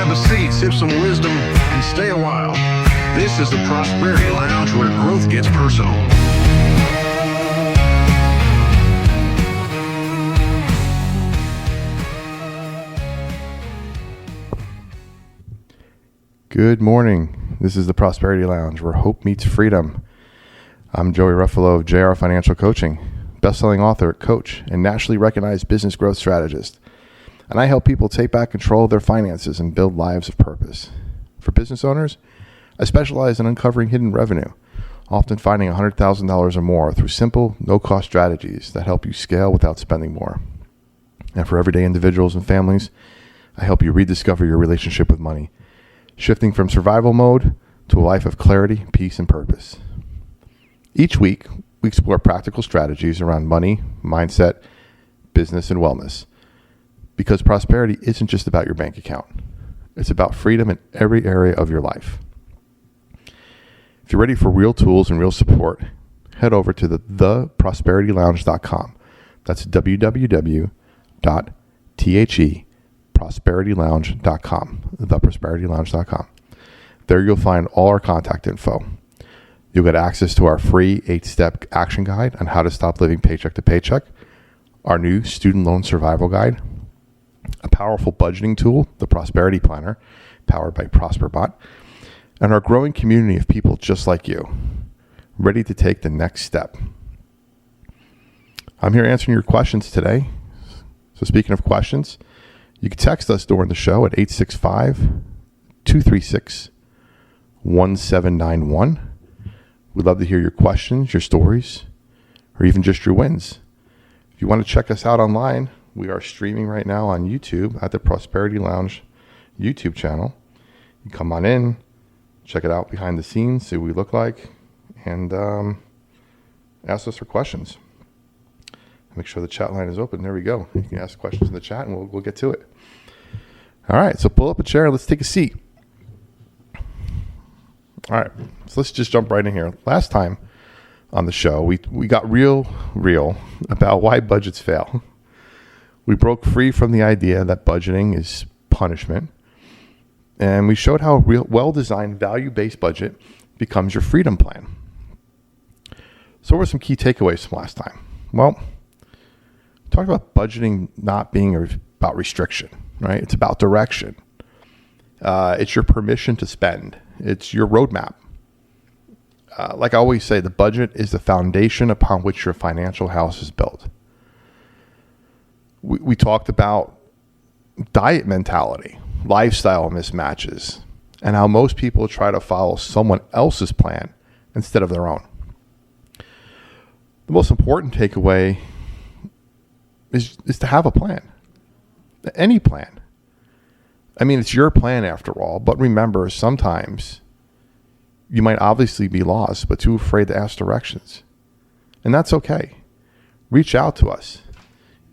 Grab a seat, sip some wisdom, and stay a while. This is the Prosperity Lounge, where growth gets personal. Good morning. This is the Prosperity Lounge, where hope meets freedom. I'm Joey Ruffalo of JR Financial Coaching, best-selling author, coach, and nationally recognized business growth strategist. And I help people take back control of their finances and build lives of purpose. For business owners, I specialize in uncovering hidden revenue, often finding $100,000 or more through simple, no-cost strategies that help you scale without spending more. And for everyday individuals and families, I help you rediscover your relationship with money, shifting from survival mode to a life of clarity, peace, and purpose. Each week, we explore practical strategies around money, mindset, business, and wellness. Because prosperity isn't just about your bank account. It's about freedom in every area of your life. If you're ready for real tools and real support, head over to theprosperitylounge.com. That's www.theprosperitylounge.com. Theprosperitylounge.com. There you'll find all our contact info. You'll get access to our free 8-step action guide on how to stop living paycheck to paycheck, our new student loan survival guide, a powerful budgeting tool, the Prosperity Planner, powered by ProsperBot, and our growing community of people just like you, ready to take the next step. I'm here answering your questions today. So speaking of questions, you can text us during the show at 865-236-1791. We'd love to hear your questions, your stories, or even just your wins. If you want to check us out online, we are streaming right now on YouTube at the Prosperity Lounge YouTube channel. You come on in, check it out behind the scenes, see what we look like, and ask us for questions. Make sure the chat line is open. There we go. You can ask questions in the chat, and we'll get to it. All right, so pull up a chair and let's take a seat. All right, so let's just jump right in here. Last time on the show, we got real about why budgets fail. We broke free from the idea that budgeting is punishment, and we showed how a well-designed, value-based budget becomes your freedom plan. So what were some key takeaways from last time? Well, we talked about budgeting not being about restriction, right? It's about direction. It's your permission to spend. It's your roadmap. Like I always say, the budget is the foundation upon which your financial house is built. We talked about diet mentality, lifestyle mismatches, and how most people try to follow someone else's plan instead of their own. The most important takeaway is to have a plan. Any plan. I mean, it's your plan after all, but remember, sometimes you might obviously be lost, but too afraid to ask directions. And that's okay. Reach out to us.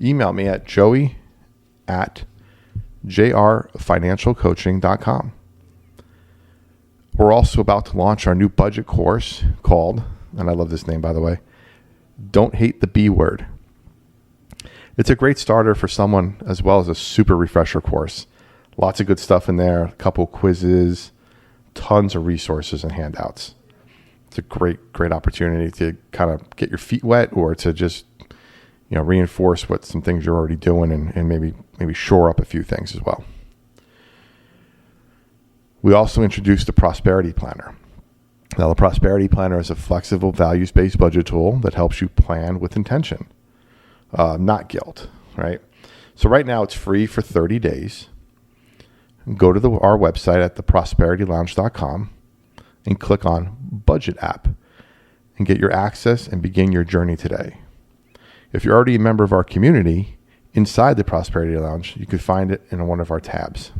Email me at joey@jrfinancialcoaching.com. We're also about to launch our new budget course called, and I love this name by the way, Don't Hate the B Word. It's a great starter for someone as well as a super refresher course. Lots of good stuff in there, a couple quizzes, tons of resources and handouts. It's a great opportunity to kind of get your feet wet or to just reinforce what some things you're already doing and maybe shore up a few things as well. We also introduced the Prosperity Planner. Now, the Prosperity Planner is a flexible, values-based budget tool that helps you plan with intention, not guilt, right? So right now it's free for 30 days. Go to our website at theprosperitylounge.com and click on Budget App and get your access and begin your journey today. If you're already a member of our community, inside the Prosperity Lounge, you can find it in one of our tabs.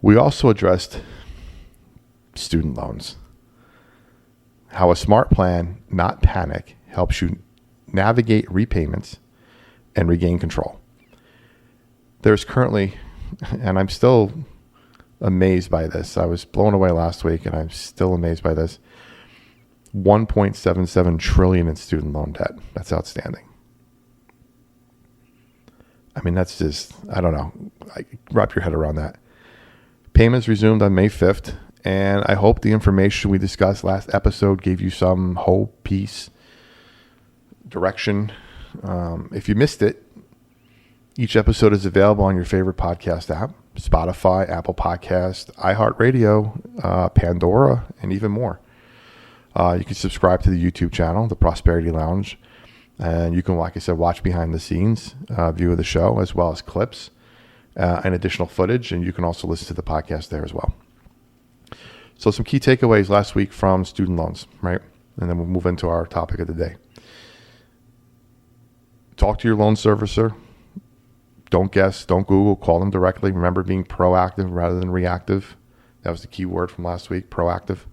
We also addressed student loans. How a smart plan, not panic, helps you navigate repayments and regain control. There's currently, and I'm still amazed by this. I was blown away last week, and I'm still amazed by this. $1.77 trillion in student loan debt. That's outstanding. I mean, that's just, I don't know. wrap your head around that. Payments resumed on May 5th, and I hope the information we discussed last episode gave you some hope, peace, direction. If you missed it, each episode is available on your favorite podcast app, Spotify, Apple Podcast, iHeartRadio, Pandora, and even more. You can subscribe to the YouTube channel, The Prosperity Lounge, and you can, like I said, watch behind the scenes view of the show, as well as clips and additional footage, and you can also listen to the podcast there as well. So some key takeaways last week from student loans, right? And then we'll move into our topic of the day. Talk to your loan servicer. Don't guess, don't Google, call them directly. Remember being proactive rather than reactive. That was the key word from last week, proactive.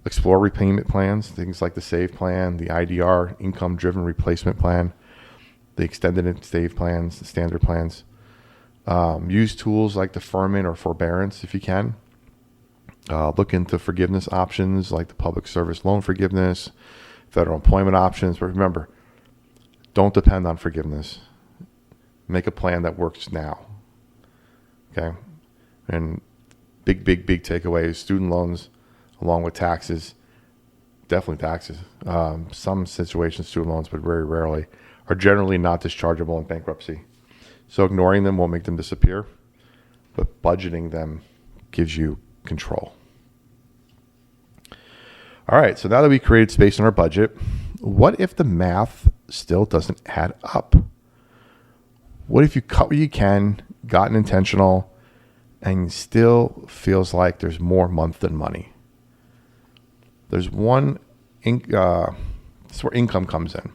Explore repayment plans, things like the SAVE plan, the IDR, income-driven replacement plan, the extended and save plans, the standard plans. Use tools like deferment or forbearance if you can. Look into forgiveness options like the public service loan forgiveness, federal employment options. But remember, don't depend on forgiveness. Make a plan that works now. Okay? And big takeaways, student loans along with taxes, definitely taxes. Some situations, student loans, but very rarely, are generally not dischargeable in bankruptcy. So ignoring them won't make them disappear, but budgeting them gives you control. All right, so now that we created space in our budget, what if the math still doesn't add up? What if you cut what you can, gotten intentional, and still feels like there's more month than money? There's one, that's where income comes in.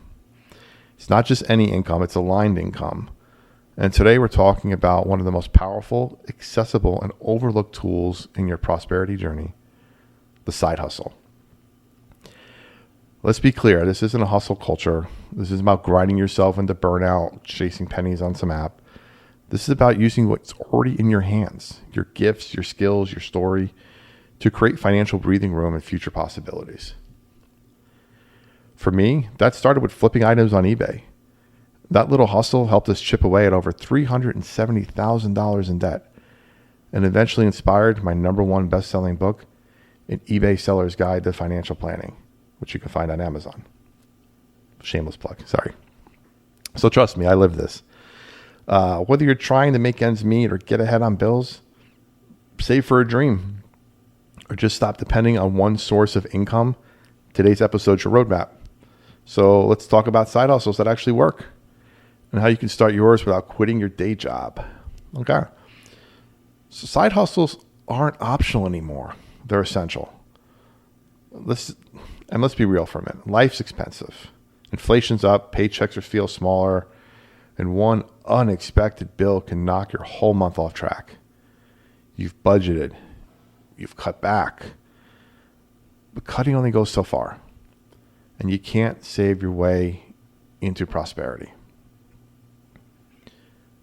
It's not just any income, it's aligned income. And today we're talking about one of the most powerful, accessible, and overlooked tools in your prosperity journey, the side hustle. Let's be clear, this isn't a hustle culture. This is about grinding yourself into burnout, chasing pennies on some app. This is about using what's already in your hands, your gifts, your skills, your story, to create financial breathing room and future possibilities. For me, that started with flipping items on eBay. That little hustle helped us chip away at over $370,000 in debt, and eventually inspired my #1 best-selling book, An eBay Seller's Guide to Financial Planning, which you can find on Amazon. Shameless plug, sorry. So trust me, I live this. Whether you're trying to make ends meet or get ahead on bills, save for a dream, or just stop depending on one source of income, today's episode's your roadmap. So let's talk about side hustles that actually work and how you can start yours without quitting your day job. Okay. So side hustles aren't optional anymore. They're essential. Let's be real for a minute. Life's expensive. Inflation's up, paychecks feel smaller, and one unexpected bill can knock your whole month off track. You've budgeted, you've cut back, but cutting only goes so far, and you can't save your way into prosperity.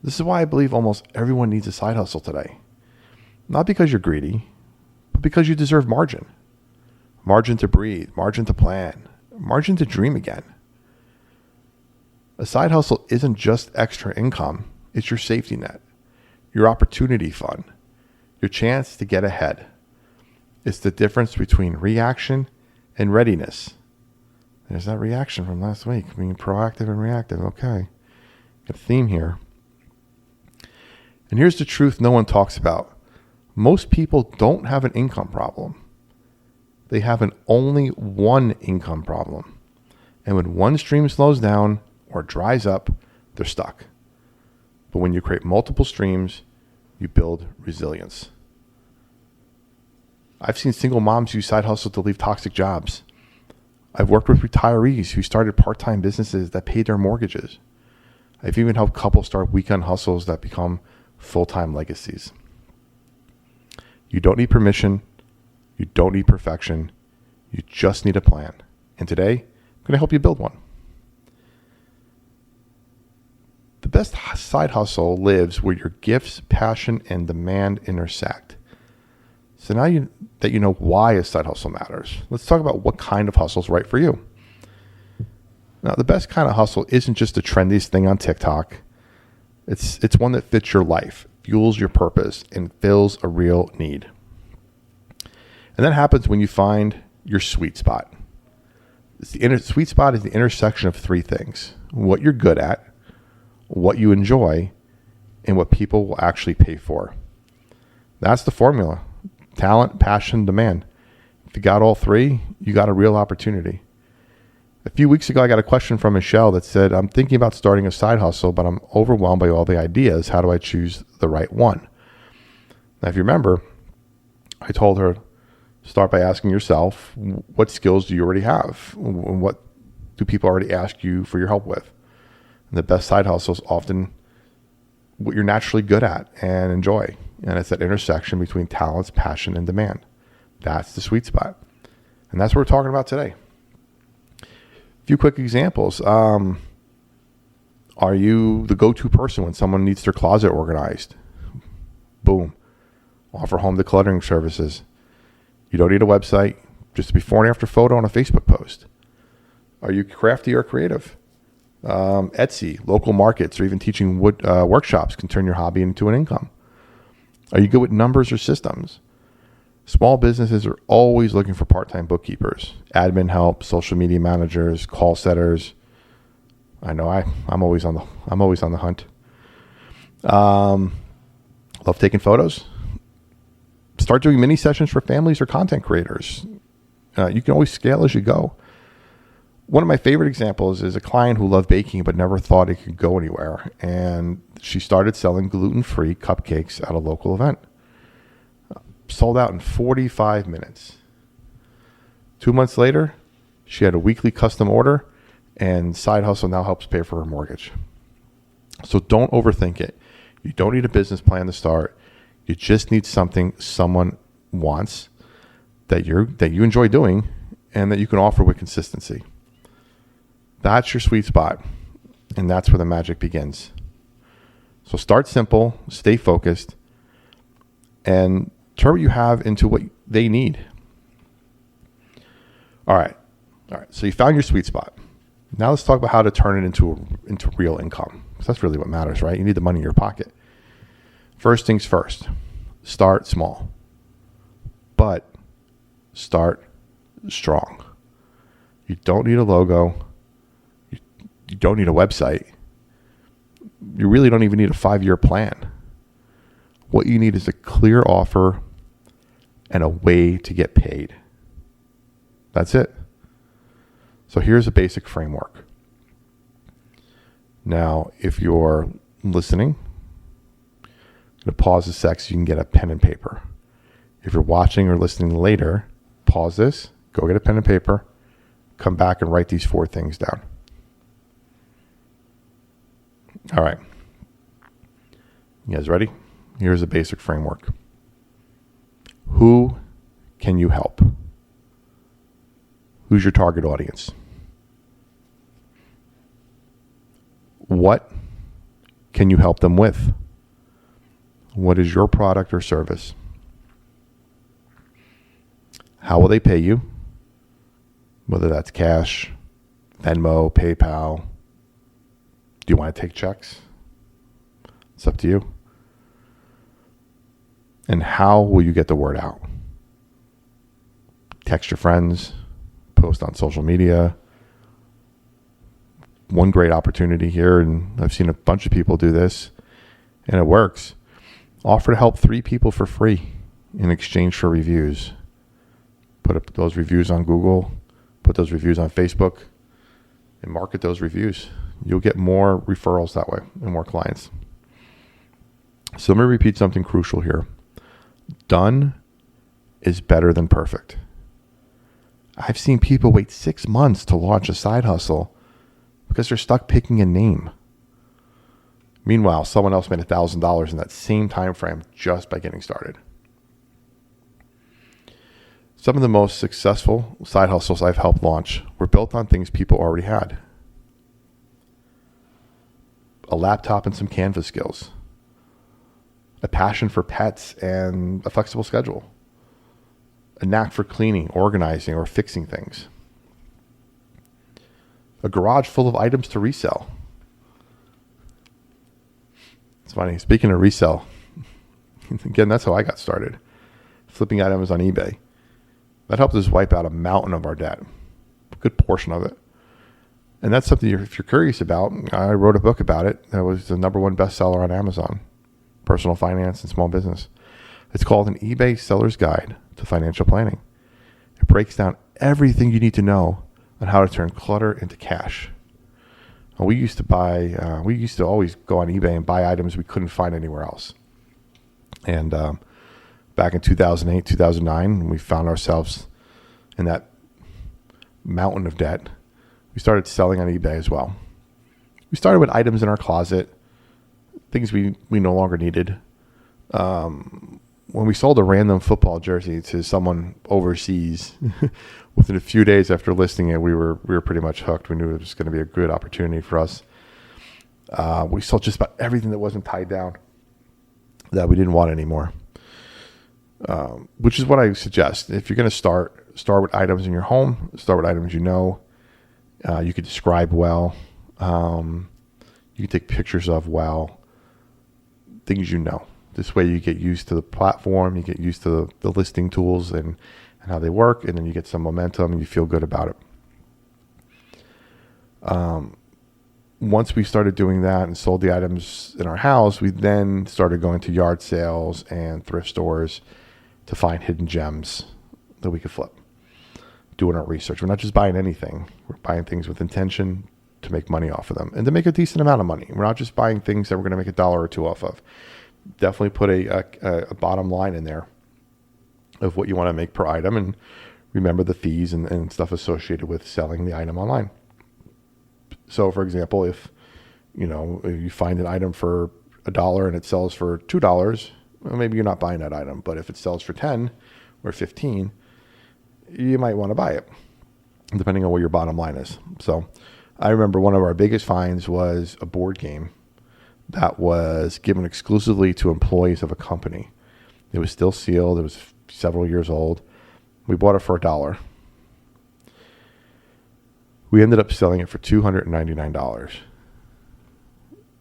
This is why I believe almost everyone needs a side hustle today. Not because you're greedy, but because you deserve margin. Margin to breathe, margin to plan, margin to dream again. A side hustle isn't just extra income, it's your safety net, your opportunity fund, your chance to get ahead. It's the difference between reaction and readiness. There's that reaction from last week, being proactive and reactive. Okay, got a theme here. And here's the truth no one talks about. Most people don't have an income problem. They have an only one income problem. And when one stream slows down or dries up, they're stuck. But when you create multiple streams, you build resilience. I've seen single moms use side hustle to leave toxic jobs. I've worked with retirees who started part-time businesses that paid their mortgages. I've even helped couples start weekend hustles that become full-time legacies. You don't need permission. You don't need perfection. You just need a plan. And today, I'm going to help you build one. The best side hustle lives where your gifts, passion, and demand intersect. So now that you know why a side hustle matters, let's talk about what kind of hustle is right for you. Now, the best kind of hustle isn't just the trendiest thing on TikTok. It's one that fits your life, fuels your purpose and fills a real need. And that happens when you find your sweet spot. Sweet spot is the intersection of three things: what you're good at, what you enjoy, and what people will actually pay for. That's the formula. Talent, passion, demand. If you got all three, you got a real opportunity. A few weeks ago, I got a question from Michelle that said, I'm thinking about starting a side hustle, but I'm overwhelmed by all the ideas. How do I choose the right one? Now, if you remember, I told her, start by asking yourself, what skills do you already have? And what do people already ask you for your help with? And the best side hustle is often what you're naturally good at and enjoy. And it's that intersection between talents, passion, and demand. That's the sweet spot. And that's what we're talking about today. A few quick examples. Are you the go-to person when someone needs their closet organized? Boom. Offer home decluttering services. You don't need a website, just a before and after photo on a Facebook post. Are you crafty or creative? Etsy, local markets, or even teaching wood workshops can turn your hobby into an income. Are you good with numbers or systems? Small businesses are always looking for part-time bookkeepers, admin help, social media managers, call setters. I know I'm always on the hunt. Love taking photos. Start doing mini sessions for families or content creators. You can always scale as you go. One of my favorite examples is a client who loved baking but never thought it could go anywhere. And she started selling gluten-free cupcakes at a local event. Sold out in 45 minutes. 2 months later, she had a weekly custom order, and side hustle now helps pay for her mortgage. So don't overthink it. You don't need a business plan to start. You just need something someone wants that you enjoy doing and that you can offer with consistency. That's your sweet spot, and that's where the magic begins. So start simple, stay focused, and turn what you have into what they need. All right. So you found your sweet spot. Now let's talk about how to turn it into real income, because that's really what matters, right? You need the money in your pocket. First things first, start small, but start strong. You don't need a logo. You don't need a website. You really don't even need a 5-year plan. What you need is a clear offer and a way to get paid. That's it. So here's a basic framework. Now, if you're listening, I'm going to pause a sec so you can get a pen and paper. If you're watching or listening later, pause this, go get a pen and paper, come back and write these 4 things down. All right. You guys ready? Here's a basic framework. Who can you help? Who's your target audience? What can you help them with? What is your product or service? How will they pay you? Whether that's cash, Venmo, PayPal. Do you want to take checks? It's up to you. And how will you get the word out? Text your friends, post on social media. One great opportunity here, and I've seen a bunch of people do this, and it works. Offer to help 3 people for free in exchange for reviews. Put up those reviews on Google, put those reviews on Facebook, and market those reviews. You'll get more referrals that way and more clients. So let me repeat something crucial here. Done is better than perfect. I've seen people wait 6 months to launch a side hustle because they're stuck picking a name. Meanwhile, someone else made $1,000 in that same time frame just by getting started. Some of the most successful side hustles I've helped launch were built on things people already had. A laptop and some Canvas skills. A passion for pets and a flexible schedule. A knack for cleaning, organizing, or fixing things. A garage full of items to resell. It's funny. Speaking of resell, Again, that's how I got started, flipping items on eBay. That helped us wipe out a mountain of our debt, a good portion of it. And that's something if you're curious about. I wrote a book about it. That was the #1 bestseller on Amazon, Personal Finance and Small Business. It's called An eBay Seller's Guide to Financial Planning. It breaks down everything you need to know on how to turn clutter into cash. And we used to always go on eBay and buy items we couldn't find anywhere else. And back in 2008, 2009, we found ourselves in that mountain of debt. We started selling on eBay as well. We started with items in our closet, things we no longer needed. When we sold a random football jersey to someone overseas, within a few days after listing it, we were pretty much hooked. We knew it was going to be a good opportunity for us. We sold just about everything that wasn't tied down that we didn't want anymore. Which is what I suggest. If you're going to start with items in your home, start with items you know, you could describe well, you can take pictures of well, things you know. This way you get used to the platform, you get used to the listing tools and how they work, and then you get some momentum and you feel good about it. Once we started doing that and sold the items in our house, we then started going to yard sales and thrift stores to find hidden gems that we could flip. Doing our research. We're not just buying anything. We're buying things with intention to make money off of them and to make a decent amount of money. We're not just buying things that we're going to make $1 or $2 off of. Definitely put a bottom line in there of what you want to make per item, and remember the fees and stuff associated with selling the item online. So, for example, if you find an item for $1 and it sells for $2, well, maybe you're not buying that item. But if it sells for 10 or 15, you might want to buy it, depending on what your bottom line is. So, I remember one of our biggest finds was a board game that was given exclusively to employees of a company. It was still sealed. It was several years old. We bought it for $1. We ended up selling it for $299.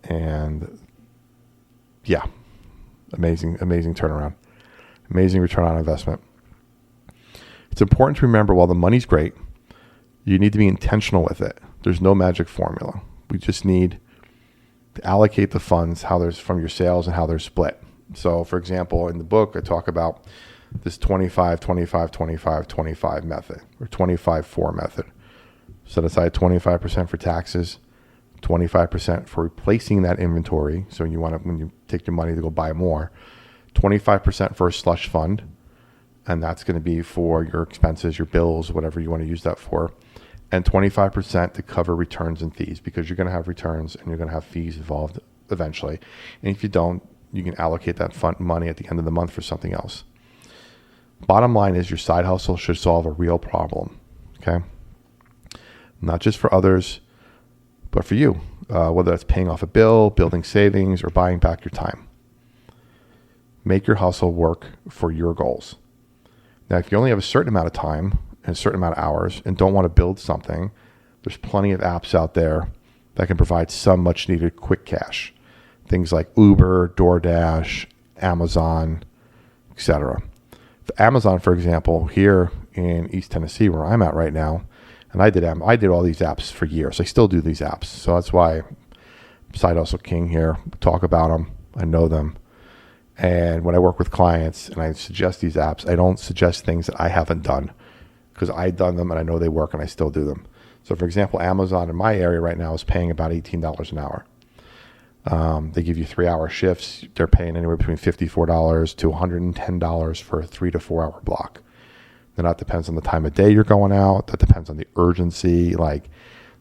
And yeah, amazing turnaround. Amazing return on investment. It's important to remember while the money's great, you need to be intentional with it. There's no magic formula. We just need to allocate the funds from your sales and how they're split. So, for example, in the book, I talk about this 25, 25, 25, 25 method, or 25-4 method. Set aside 25% for taxes, 25% for replacing that inventory. So when you take your money to go buy more, 25% for a slush fund, and that's going to be for your expenses, your bills, whatever you want to use that for. And 25% to cover returns and fees, because you're going to have returns and you're going to have fees involved eventually. And if you don't, you can allocate that fund money at the end of the month for something else. Bottom line is your side hustle should solve a real problem, okay? Not just for others, but for you, whether that's paying off a bill, building savings, or buying back your time. Make your hustle work for your goals. Now, if you only have a certain amount of time and a certain amount of hours and don't want to build something, there's plenty of apps out there that can provide some much needed quick cash. Things like Uber, DoorDash, Amazon, etc. Amazon, for example, here in East Tennessee, where I'm at right now, and I did all these apps for years. I still do these apps. So that's why Side Hustle King here, talk about them. I know them. And when I work with clients and I suggest these apps, I don't suggest things that I haven't done, because I've done them and I know they work and I still do them. So, for example, Amazon in my area right now is paying about $18 an hour. They give you 3-hour shifts. They're paying anywhere between $54 to $110 for a 3 to 4 hour block. Then that depends on the time of day you're going out. That depends on the urgency. Like,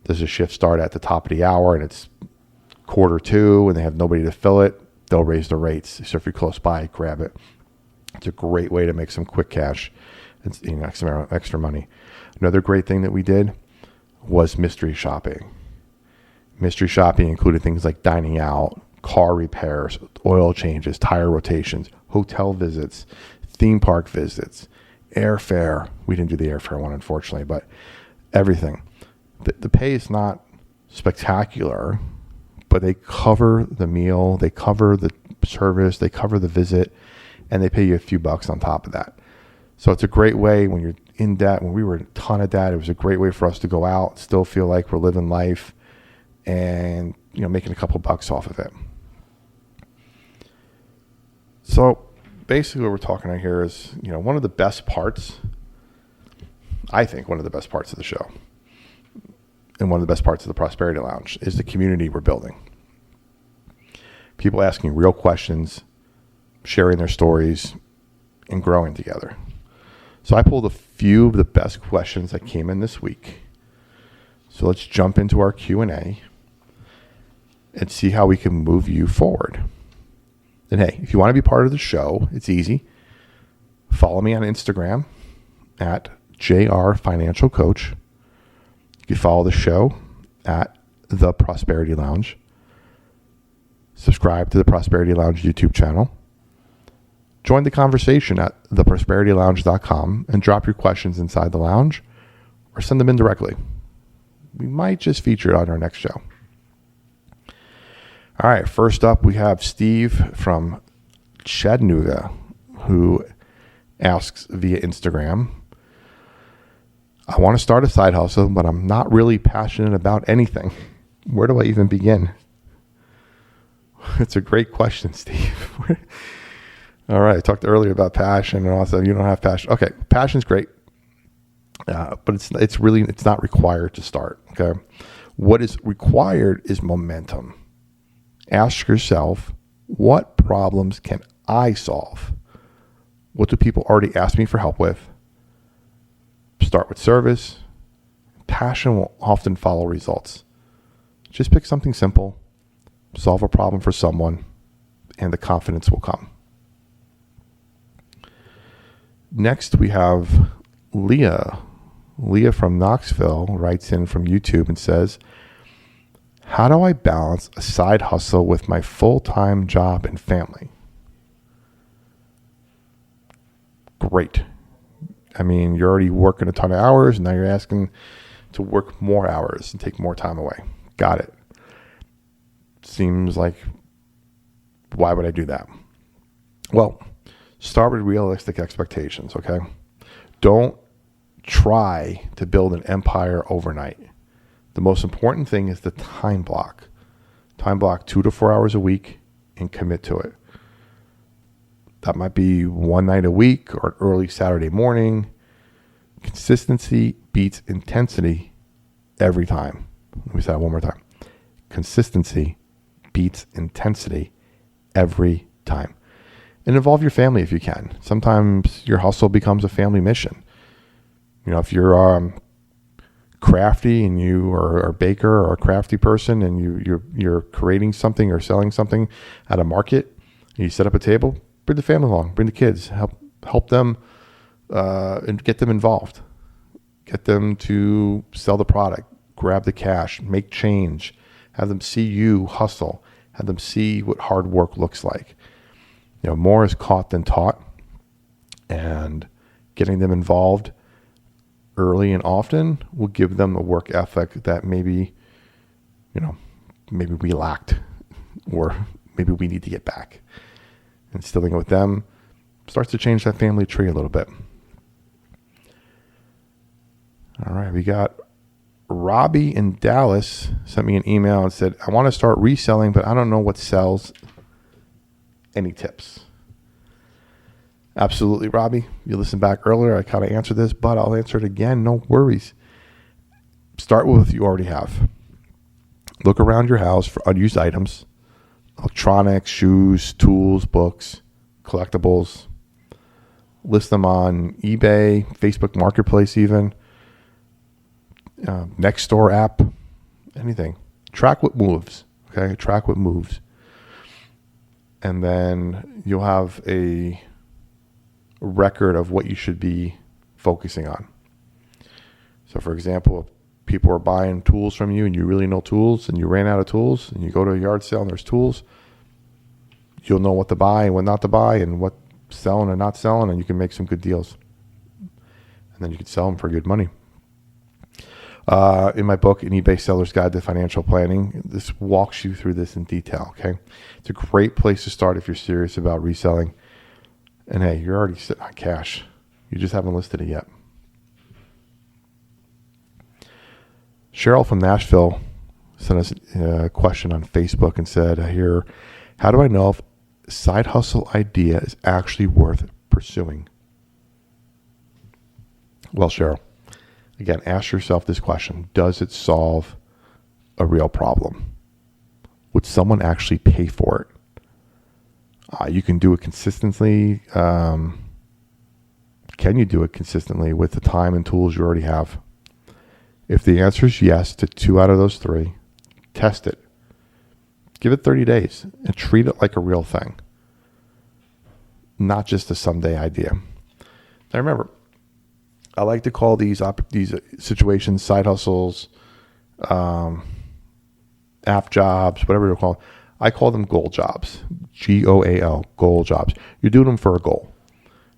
does a shift start at the top of the hour and it's 1:45 and they have nobody to fill it? They'll raise the rates. So if you're close by, grab it. It's a great way to make some quick cash and extra money. Another great thing that we did was mystery shopping. Mystery shopping included things like dining out, car repairs, oil changes, tire rotations, hotel visits, theme park visits, airfare. We didn't do the airfare one, unfortunately, but everything. The pay is not spectacular, but they cover the meal, they cover the service, they cover the visit, and they pay you a few bucks on top of that. So it's a great way when you're in debt. When we were in a ton of debt, it was a great way for us to go out, still feel like we're living life, and making a couple bucks off of it. So basically what we're talking about here is, one of the best parts, I think one of the best parts of the show, and one of the best parts of the Prosperity Lounge is the community we're building. People asking real questions, sharing their stories, and growing together. So I pulled a few of the best questions that came in this week. So let's jump into our Q&A and see how we can move you forward. And hey, if you want to be part of the show, it's easy. Follow me on Instagram at JR Financial Coach. You can follow the show at The Prosperity Lounge. Subscribe to the Prosperity Lounge YouTube channel. Join the conversation at theprosperitylounge.com and drop your questions inside the lounge or send them in directly. We might just feature it on our next show. All right, first up, we have Steve from Chattanooga who asks via Instagram, I want to start a side hustle, but I'm not really passionate about anything. Where do I even begin? It's a great question, Steve. All right, I talked earlier about passion and also you don't have passion. Okay, passion's great, but it's not required to start. Okay, what is required is momentum. Ask yourself, what problems can I solve? What do people already ask me for help with? Start with service. Passion will often follow results. Just pick something simple, solve a problem for someone, and the confidence will come. Next, we have Leah. Leah from Knoxville writes in from YouTube and says, how do I balance a side hustle with my full-time job and family? Great. I mean, you're already working a ton of hours, and now you're asking to work more hours and take more time away. Got it. Seems like, why would I do that? Well, start with realistic expectations, okay? Don't try to build an empire overnight. The most important thing is the time block. Time block 2 to 4 hours a week and commit to it. That might be one night a week or an early Saturday morning. Consistency beats intensity every time. Let me say that one more time. Consistency beats intensity every time. And involve your family if you can. Sometimes your hustle becomes a family mission. If you're crafty and you are a baker or a crafty person and you're creating something or selling something at a market, and you set up a table, bring the family along, bring the kids, help them and get them involved. Get them to sell the product, grab the cash, make change, have them see you hustle, have them see what hard work looks like. More is caught than taught, and getting them involved early and often will give them the work ethic that maybe we lacked, or maybe we need to get back. Instilling it with them starts to change that family tree a little bit. All right, we got Robbie in Dallas sent me an email and said, I want to start reselling, but I don't know what sells. Any tips? Absolutely, Robbie. You listened back earlier. I kind of answered this, but I'll answer it again. No worries. Start with what you already have. Look around your house for unused items, electronics, shoes, tools, books, collectibles. List them on eBay, Facebook Marketplace even, Nextdoor app, anything. Track what moves, okay? Track what moves. And then you'll have a record of what you should be focusing on. So for example, if people are buying tools from you and you really know tools and you ran out of tools and you go to a yard sale and there's tools, you'll know what to buy and what not to buy and what's selling and not selling, and you can make some good deals. And then you can sell them for good money. In my book, An eBay Seller's Guide to Financial Planning, this walks you through this in detail, okay? It's a great place to start if you're serious about reselling. And hey, you're already sitting on cash. You just haven't listed it yet. Cheryl from Nashville sent us a question on Facebook and said, how do I know if a side hustle idea is actually worth pursuing? Well, Cheryl, again, ask yourself this question. Does it solve a real problem? Would someone actually pay for it? You can do it consistently. Can you do it consistently with the time and tools you already have? If the answer is yes to 2 out of those 3, test it. Give it 30 days and treat it like a real thing, not just a someday idea. Now remember, I like to call these situations side hustles, app jobs, whatever you call them. I call them goal jobs, GOAL, goal jobs. You're doing them for a goal.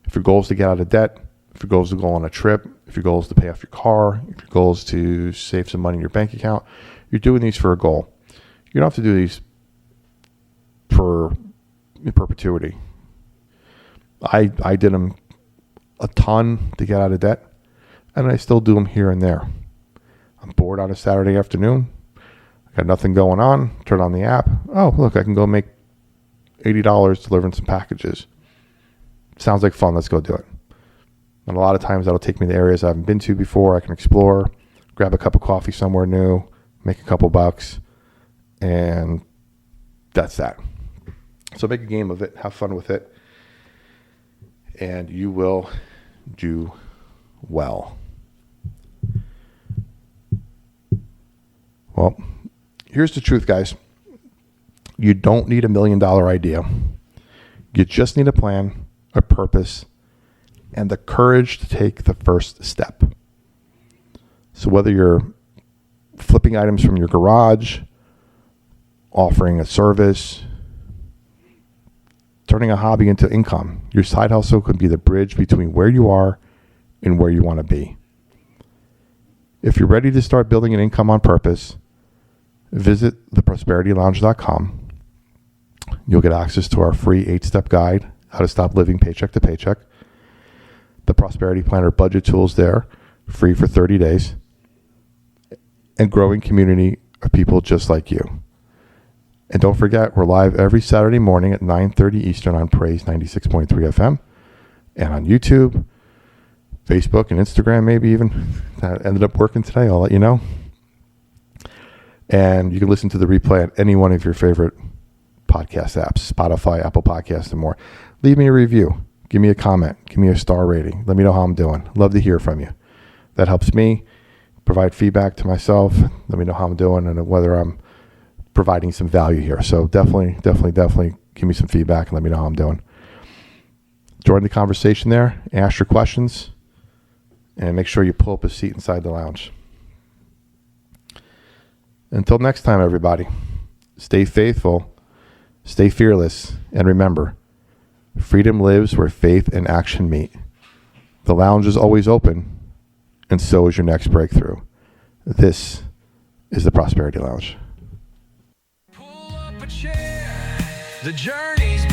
If your goal is to get out of debt, if your goal is to go on a trip, if your goal is to pay off your car, if your goal is to save some money in your bank account, you're doing these for a goal. You don't have to do these for in perpetuity. I did them a ton to get out of debt, and I still do them here and there. I'm bored on a Saturday afternoon. I got nothing going on. Turn on the app. Oh, look, I can go make $80 delivering some packages. Sounds like fun. Let's go do it. And a lot of times that'll take me to areas I haven't been to before. I can explore, grab a cup of coffee somewhere new, make a couple bucks, and that's that. So make a game of it. Have fun with it. And you will do well. Well, here's the truth, guys. You don't need $1 million idea. You just need a plan, a purpose, and the courage to take the first step. So whether you're flipping items from your garage, offering a service, turning a hobby into income, your side hustle could be the bridge between where you are and where you want to be. If you're ready to start building an income on purpose, visit theprosperitylounge.com. You'll get access to our free 8-step guide, how to stop living paycheck to paycheck. The Prosperity Planner budget tools there, free for 30 days. And growing community of people just like you. And don't forget, we're live every Saturday morning at 9:30 Eastern on Praise 96.3 FM. And on YouTube, Facebook, and Instagram maybe even. That ended up working today, I'll let you know. And you can listen to the replay at any one of your favorite podcast apps, Spotify, Apple Podcasts, and more. Leave me a review. Give me a comment. Give me a star rating. Let me know how I'm doing. Love to hear from you. That helps me provide feedback to myself. Let me know how I'm doing and whether I'm providing some value here. So definitely give me some feedback and let me know how I'm doing. Join the conversation there. Ask your questions. And make sure you pull up a seat inside the lounge. Until next time, everybody, stay faithful, stay fearless, and remember, freedom lives where faith and action meet. The lounge is always open, and so is your next breakthrough. This is the Prosperity Lounge. Pull up a chair. The journey's